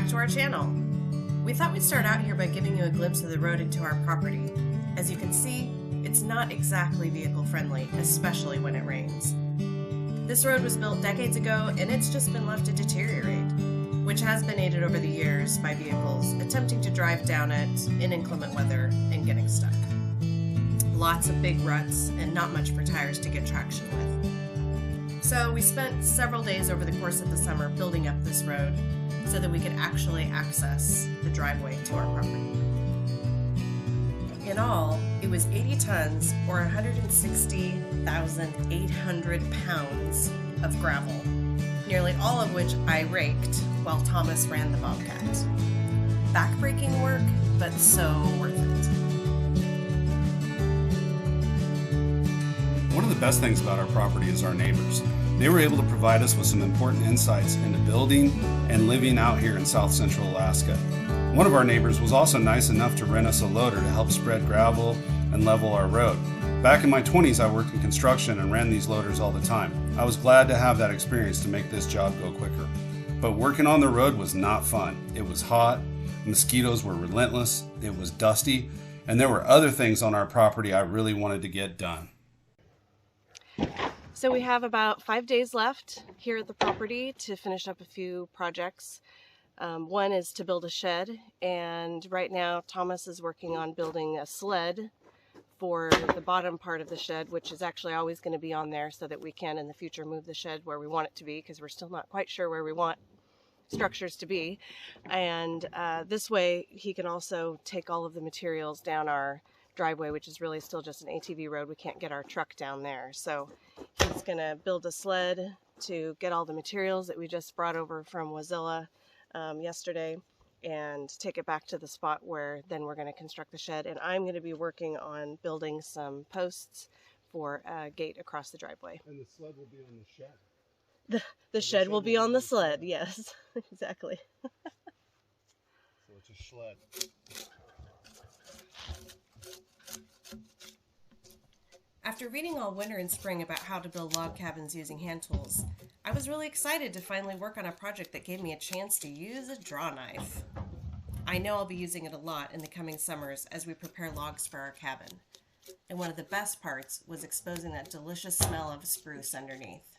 back to our channel. We thought we'd start out here by giving you a glimpse of the road into our property. As you can see, it's not exactly vehicle friendly, especially when it rains. This road was built decades ago and it's just been left to deteriorate, which has been aided over the years by vehicles attempting to drive down it in inclement weather and getting stuck. Lots of big ruts and not much for tires to get traction with. So we spent several days over the course of the summer building up this road so that we could actually access the driveway to our property. In all, it was 80 tons or 160,800 pounds of gravel, nearly all of which I raked while Thomas ran the Bobcat. Backbreaking work, but so worth it. One of the best things about our property is our neighbors. They were able to provide us with some important insights into building and living out here in South Central Alaska. One of our neighbors was also nice enough to rent us a loader to help spread gravel and level our road. Back in my 20s, I worked in construction and ran these loaders all the time. I was glad to have that experience to make this job go quicker. But working on the road was not fun. It was hot, mosquitoes were relentless, it was dusty, and there were other things on our property I really wanted to get done. So we have about 5 days left here at the property to finish up a few projects. One is to build a shed, and right now Thomas is working on building a sled for the bottom part of the shed, which is actually always going to be on there so that we can in the future move the shed where we want it to be, because we're still not quite sure where we want structures to be. And this way he can also take all of the materials down our driveway, which is really still just an ATV road. We can't get our truck down there. So he's going to build a sled to get all the materials that we just brought over from Wazilla yesterday and take it back to the spot where then we're going to construct the shed. And I'm going to be working on building some posts for a gate across the driveway. And the sled will be on the shed. The shed will be on the sled, yes, exactly. So it's a sled. After reading all winter and spring about how to build log cabins using hand tools, I was really excited to finally work on a project that gave me a chance to use a draw knife. I know I'll be using it a lot in the coming summers as we prepare logs for our cabin. And one of the best parts was exposing that delicious smell of spruce underneath.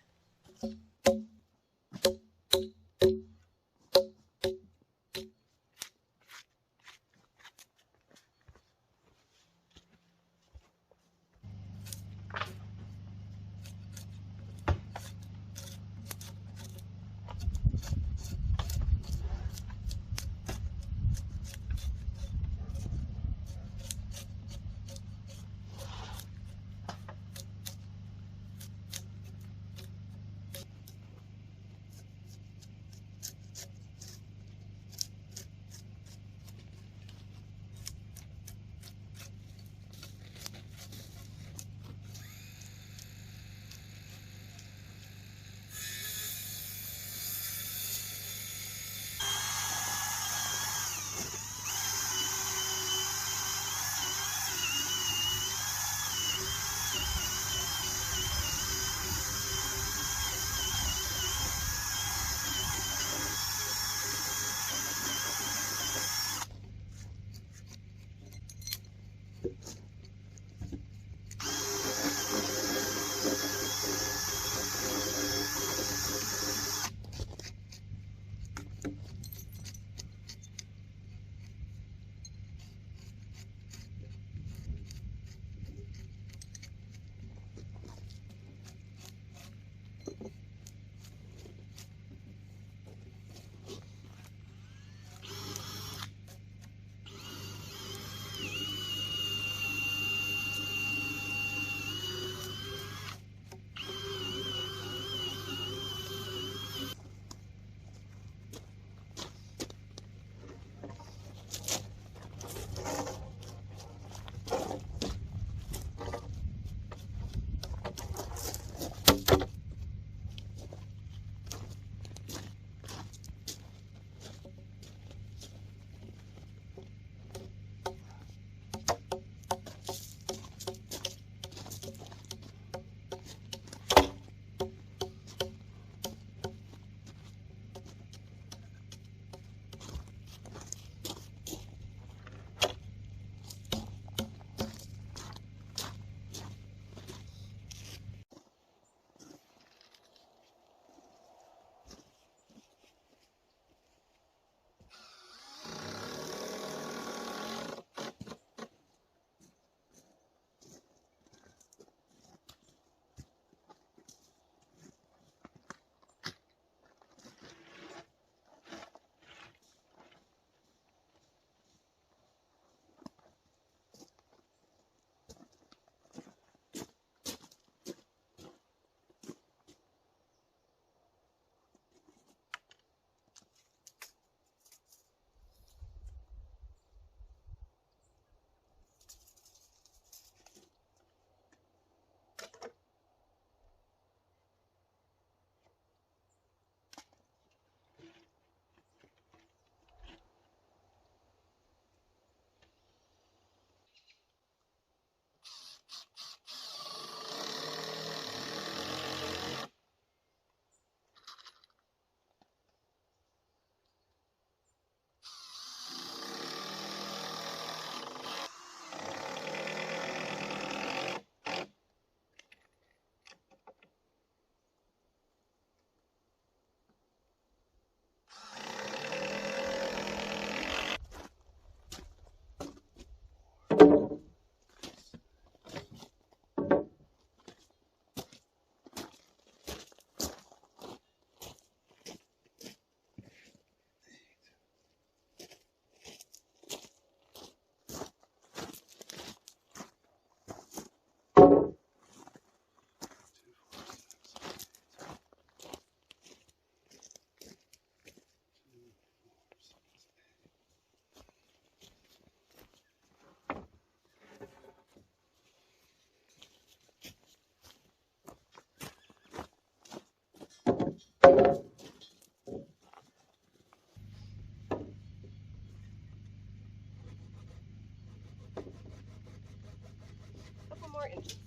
more inches.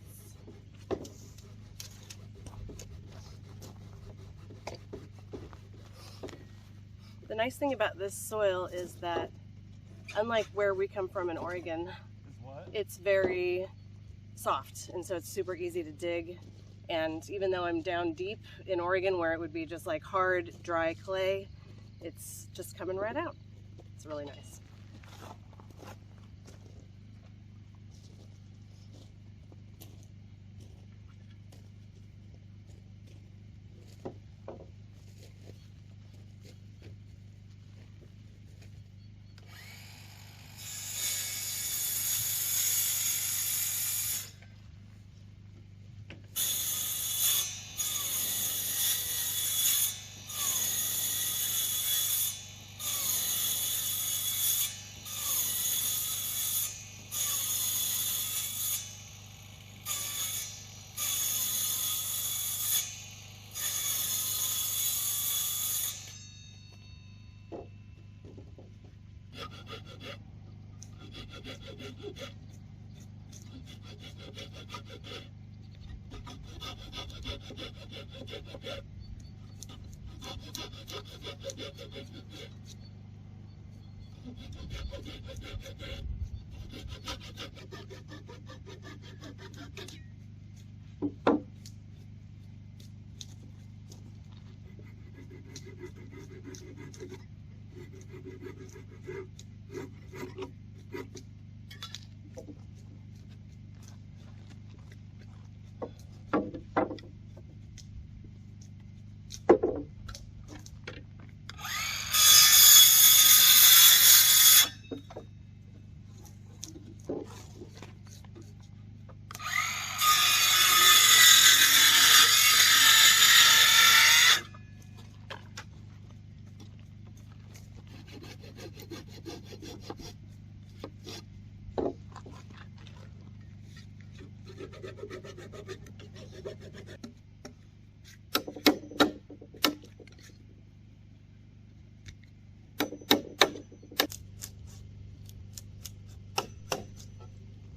The nice thing about this soil is that, unlike where we come from in Oregon, it's very soft, and so it's super easy to dig. And even though I'm down deep in Oregon where it would be just like hard, dry clay, it's just coming right out. It's really nice.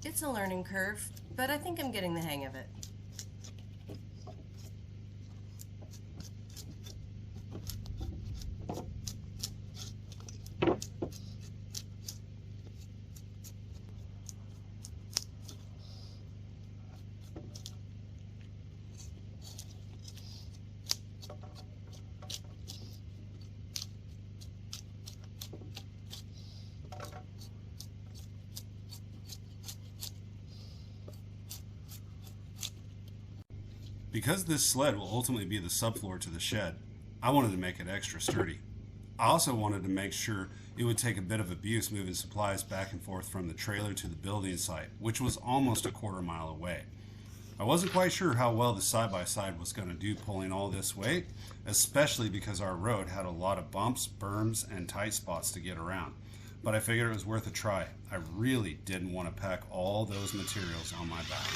It's a learning curve, but I think I'm getting the hang of it. Because this sled will ultimately be the subfloor to the shed, I wanted to make it extra sturdy. I also wanted to make sure it would take a bit of abuse moving supplies back and forth from the trailer to the building site, which was almost a quarter-mile away. I wasn't quite sure how well the side-by-side was going to do pulling all this weight, especially because our road had a lot of bumps, berms, and tight spots to get around. But I figured it was worth a try. I really didn't want to pack all those materials on my back.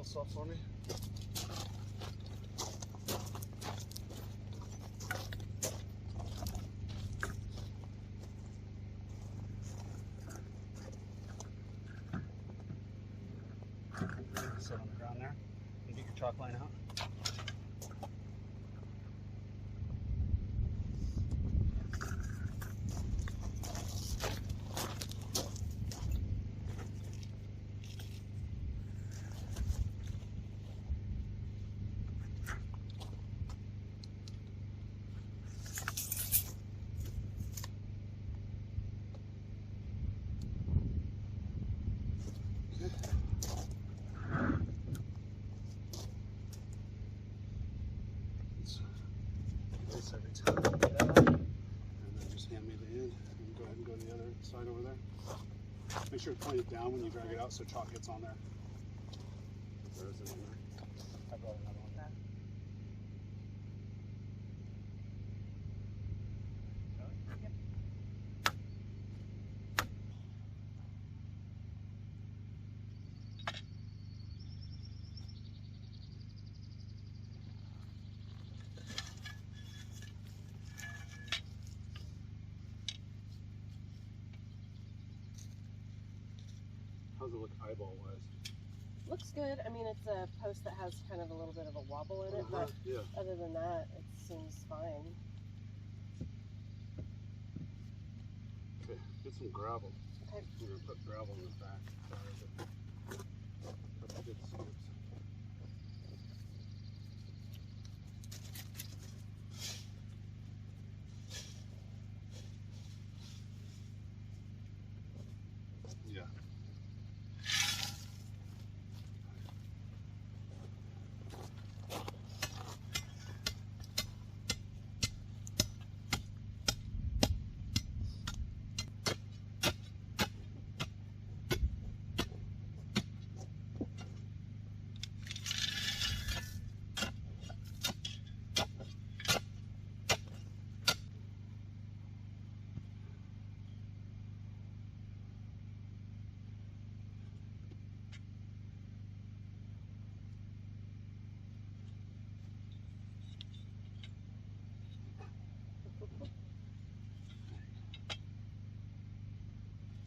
wheel stop for me? Sit on the ground there and get your chalk line out. Place everything like that, and then just hand me the end, and go ahead and go to the other side over there. Make sure to point it down when you drag it out so chalk gets on there. There isn't in there. I brought another one. Yep. How's it look eyeball wise? Looks good. I mean, it's a post that has kind of a little bit of a wobble in it, but Yeah. other than that, it seems fine. Okay, get some gravel. Okay. We're gonna put gravel in the back side of it. Couple good scoops. Yeah.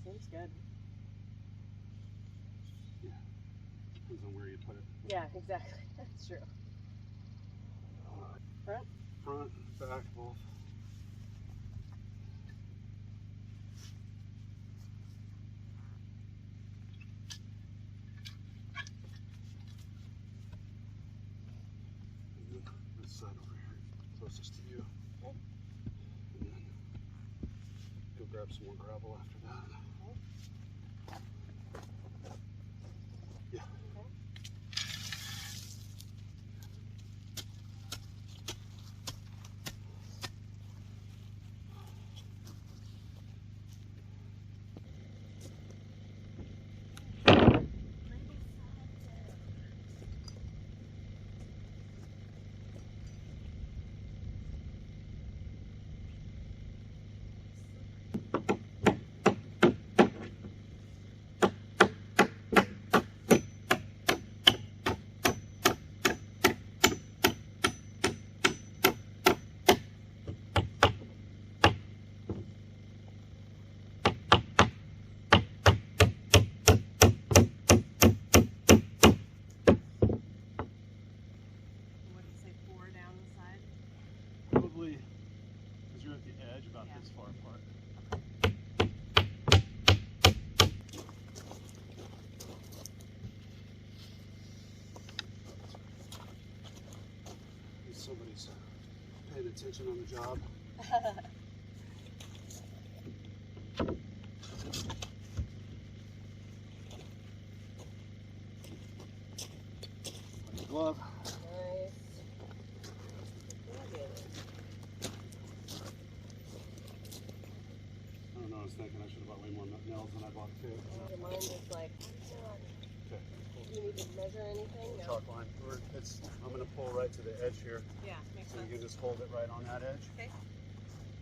Seems good. Yeah. Depends on where you put it. Yeah, exactly. That's true. Front? Front, back, both. And then this side over here, closest to you. Okay. And then go grab some more gravel after that. Yeah. Okay. What do you say, 4 down the side? Probably, because you're at the edge about this far apart. Somebody's paying attention on the job. Glove. Nice. I don't know, I was thinking I should have bought way more nails than I bought too. Mine is like, Okay. do you need to measure anything? No. Chalk line. I'm going to pull right to the edge here. Yeah, makes So sense. you can just hold it right on that edge. Okay.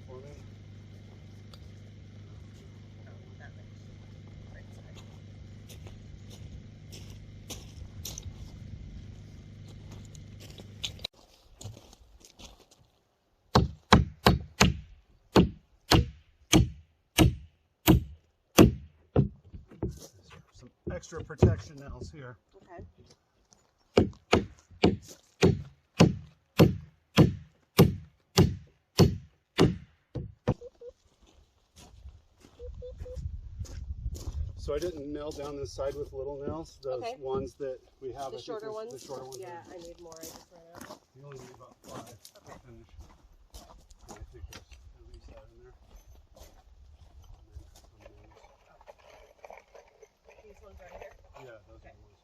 For me. Oh, that makes right side. extra protection nails here. Okay. So I didn't nail down this side with little nails. Those ones that we have. The shorter ones? The shorter ones. Yeah, I need more. I just ran out. You only need about 5 to finish. And I think there's at least that in there. These ones right here? Yeah, those are the ones.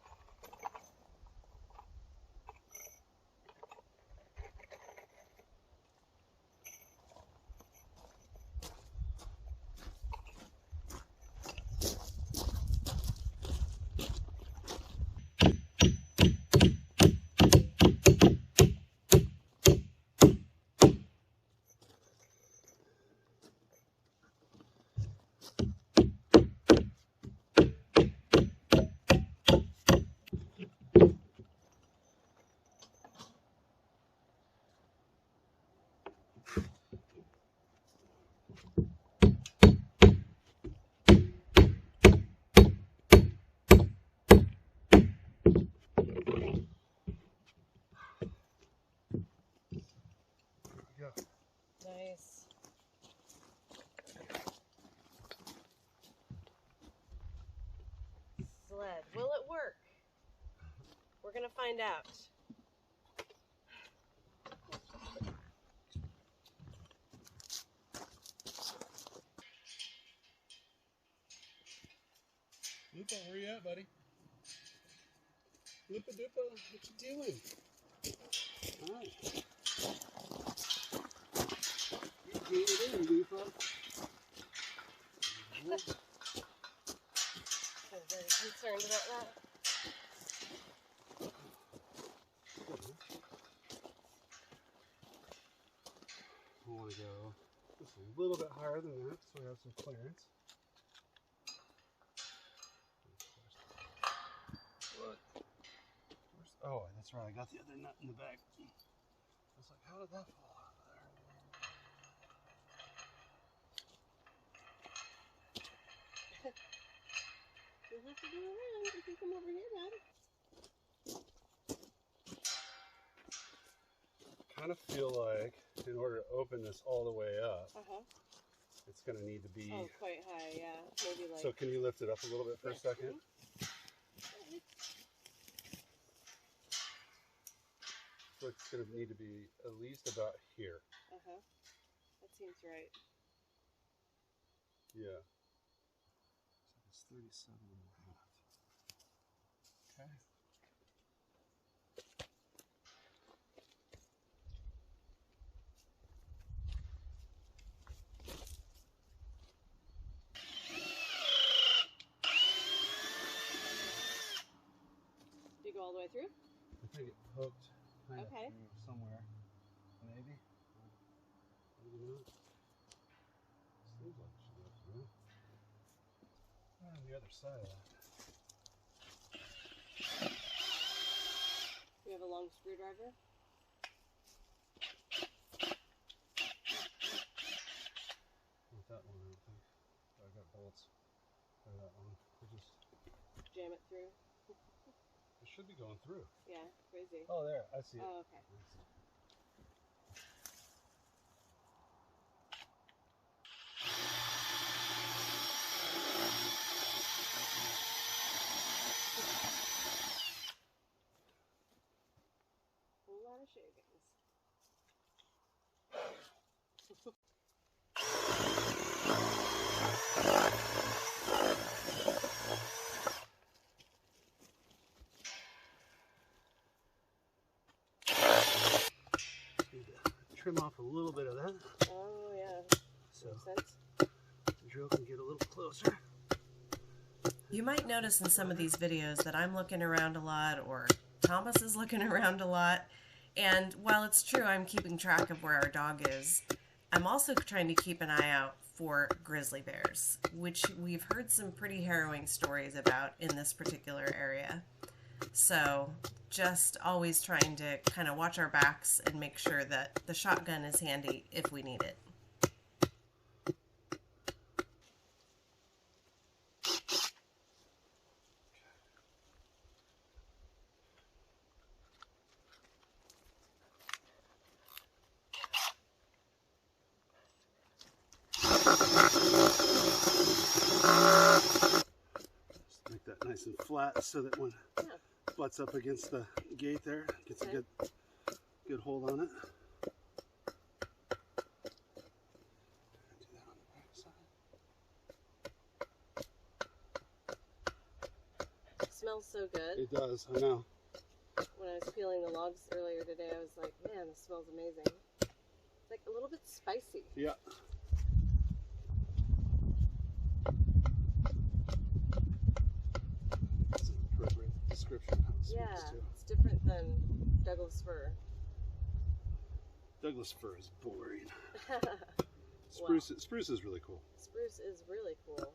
Nice. Sled. Will it work? We're gonna find out. Lupa, where you at, buddy? Lupa Dupa, what you doing? Alright. You get it in, Lupa. I'm very concerned about that. I want to go just a little bit higher than that so we have some clearance. Oh, that's right. I got the other nut in the back. I was like, how did that fall out of there? You'll have to go around. You can come over here, Dad. I kind of feel like in order to open this all the way up, it's going to need to be... Oh, quite high, yeah. Maybe like... So can you lift it up a little bit for a second? So it's going to need to be at least about here. That seems right. Yeah. So it's 37 and a half. Okay. Do you go all the way through? I think it hooked kind of through somewhere. Maybe. Maybe not. Seems like it should go through. On the other side of that. You have a long screwdriver? Not that one, I don't think. I got bolts for that one. We'll just jam it through. It should be going through. Yeah, crazy. Oh, there. I see it. Oh, okay. A lot of shavings. Trim off a little bit of that. Oh, yeah. So makes sense. The drill can get a little closer. You might notice in some of these videos that I'm looking around a lot, or Thomas is looking around a lot. And while it's true I'm keeping track of where our dog is, I'm also trying to keep an eye out for grizzly bears, which we've heard some pretty harrowing stories about in this particular area. So just always trying to kind of watch our backs and make sure that the shotgun is handy if we need it. and flat so that when it Yeah. butts up against the gate there, it gets Okay. a good hold on it. Do that on the back side. It smells so good. It does, I know. When I was peeling the logs earlier today, I was like, man, this smells amazing. It's like a little bit spicy. Yeah. That's an appropriate description of how it Yeah, smells too. it's different than Douglas fir. Douglas fir is boring. Wow. Spruce is really cool. Spruce is really cool.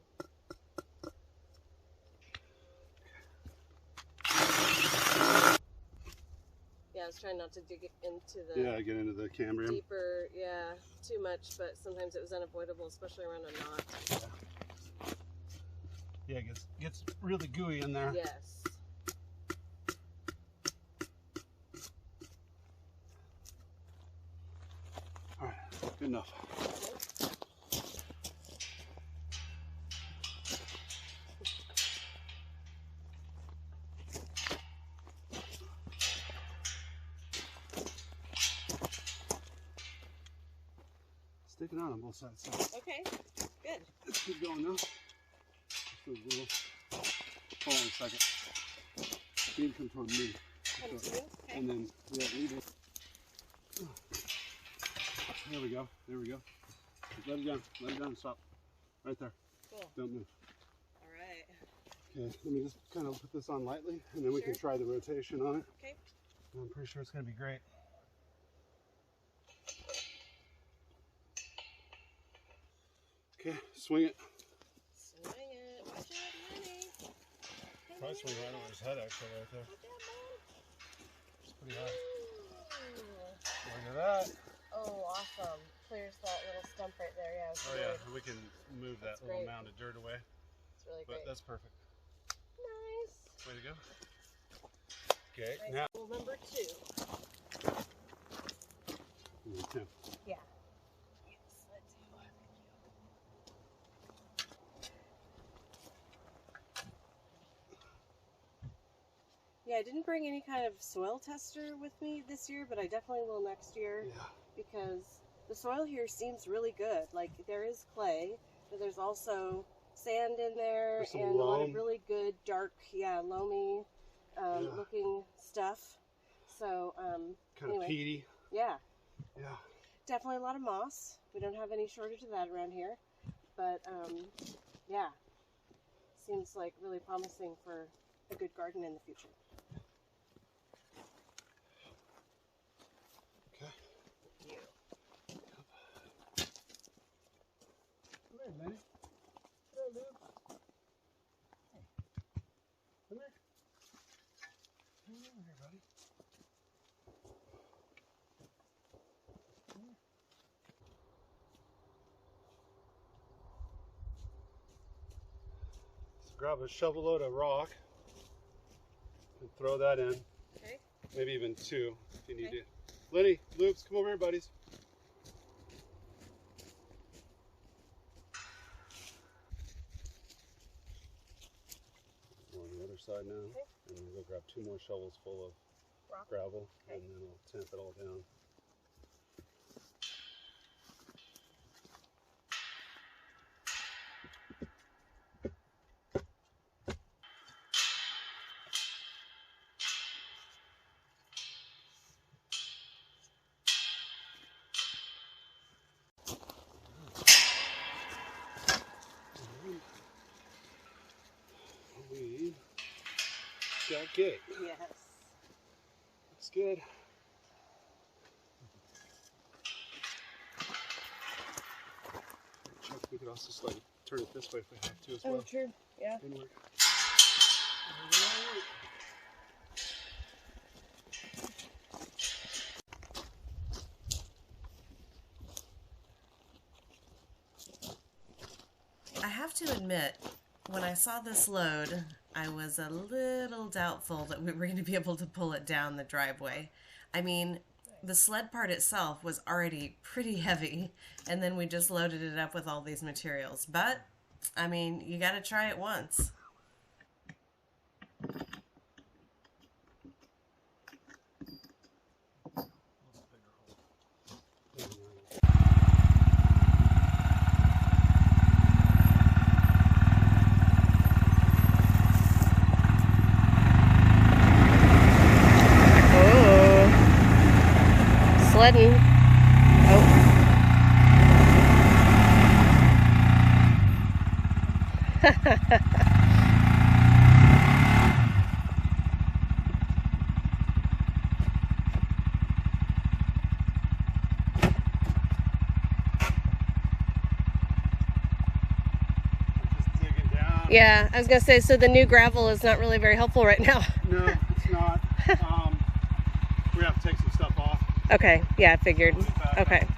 Yeah, I was trying not to dig into the Yeah, get into the cambrium. deeper, too much, but sometimes it was unavoidable, especially around a knot. Yeah, it gets really gooey in there. Yes. All right, good enough. Sticking out on both sides. So Okay, good. let's keep going now. Just a little. Hold on a second. You need to come toward me. Come to you. Okay. And then, yeah, leave it. There we go. There we go. Let it down. Let it down. Stop. Right there. Cool. Don't move. All right. Okay, let me just kind of put this on lightly, and then we can Sure. try the rotation on it. Okay. I'm pretty sure it's going to be great. Okay, swing it. Swing it. Watch out, honey. Probably swing right over his head, actually, right there. It's pretty high. Look at that. Oh, awesome. Clears that little stump right there. Yeah, it's Oh really, yeah, we can move that That's little great. mound of dirt away. it's really But great. that's perfect. Nice. Way to go. Okay, Nice. now. Well, number 2. Tim. Yeah. Yes, let's do it. Yeah, I didn't bring any kind of soil tester with me this year, but I definitely will next year Yeah. because the soil here seems really good. Like, there is clay, but there's also sand in there There's some and a lot of loam. really good dark, loamy Yeah. looking stuff. So, Kind anyway. of peaty. yeah. Yeah. Definitely a lot of moss. We don't have any shortage of that around here. But, yeah. Seems like really promising for a good garden in the future. Okay. You. Come here, Lenny. Come here, Luke. Come here. Come over here, buddy. Come here. So grab a shovel load of rock and throw that in. Okay. Maybe even 2 if you need Okay. to. Lenny, Luke, come over here, buddies. On the other side now, Okay. and then go grab 2 more shovels full of Rock. gravel, Okay. and then we'll tamp it all down. We got gate. Yes. Looks good. Check, we could also slightly turn it this way if we have to as well. true. Yeah. Inward. I have to admit, when I saw this load, I was a little doubtful that we were going to be able to pull it down the driveway. I mean, the sled part itself was already pretty heavy, and then we just loaded it up with all these materials. But, I mean, you got to try it once. Just digging down. Yeah, I was gonna say, so the new gravel is not really very helpful right now. No, it's not. We have to take some stuff off. Okay, yeah, I figured. Put it back Okay. up here.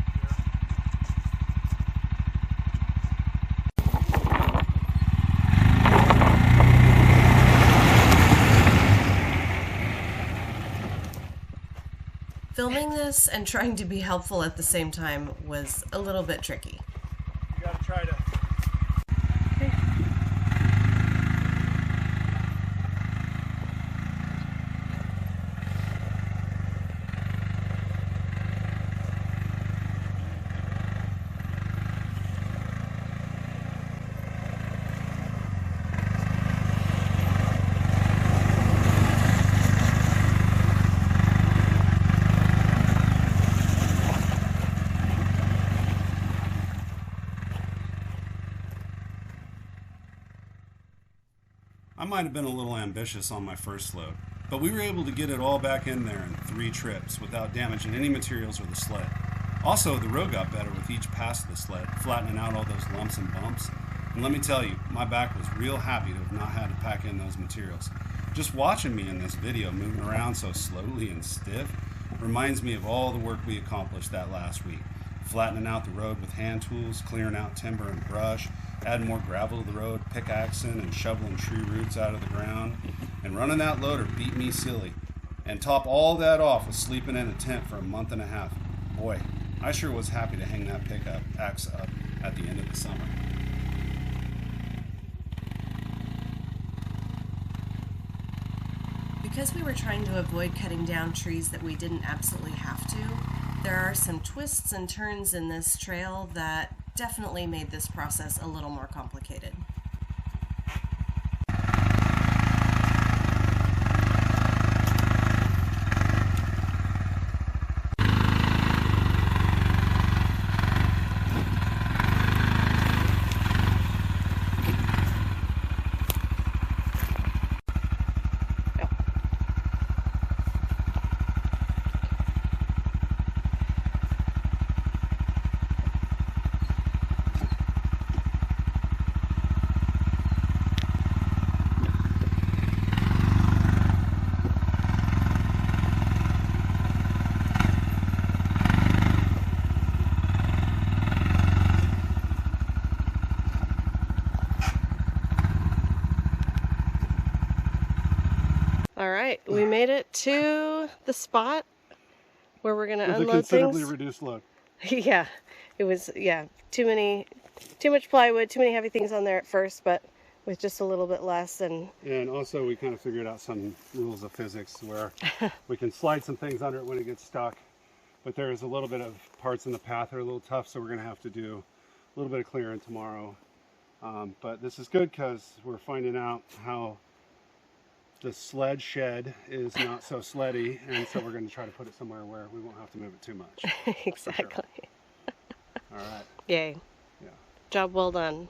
Filming this and trying to be helpful at the same time was a little bit tricky. You gotta try to. I might have been a little ambitious on my first load, but we were able to get it all back in there in 3 trips without damaging any materials or the sled. Also, the road got better with each pass of the sled, flattening out all those lumps and bumps. And let me tell you, my back was real happy to have not had to pack in those materials. Just watching me in this video moving around so slowly and stiff reminds me of all the work we accomplished that last week. Flattening out the road with hand tools, clearing out timber and brush, adding more gravel to the road, pickaxing and shoveling tree roots out of the ground, and running that loader beat me silly. And top all that off with sleeping in a tent for a month and a half. Boy, I sure was happy to hang that pickaxe up at the end of the summer. Because we were trying to avoid cutting down trees that we didn't absolutely have to, there are some twists and turns in this trail that definitely made this process a little more complicated. All right, we made it to the spot where we're gonna With a unload considerably things. reduced load. Yeah, it was, yeah, too much plywood, too many heavy things on there at first, but with just a little bit less. And also we kind of figured out some rules of physics where we can slide some things under it when it gets stuck, but there's a little bit of parts in the path that are a little tough, so we're going to have to do a little bit of clearing tomorrow. But this is good because we're finding out how the sled shed is not so sleddy, and so we're going to try to put it somewhere where we won't have to move it too much. exactly. All right. Yay. Yeah. Job well done.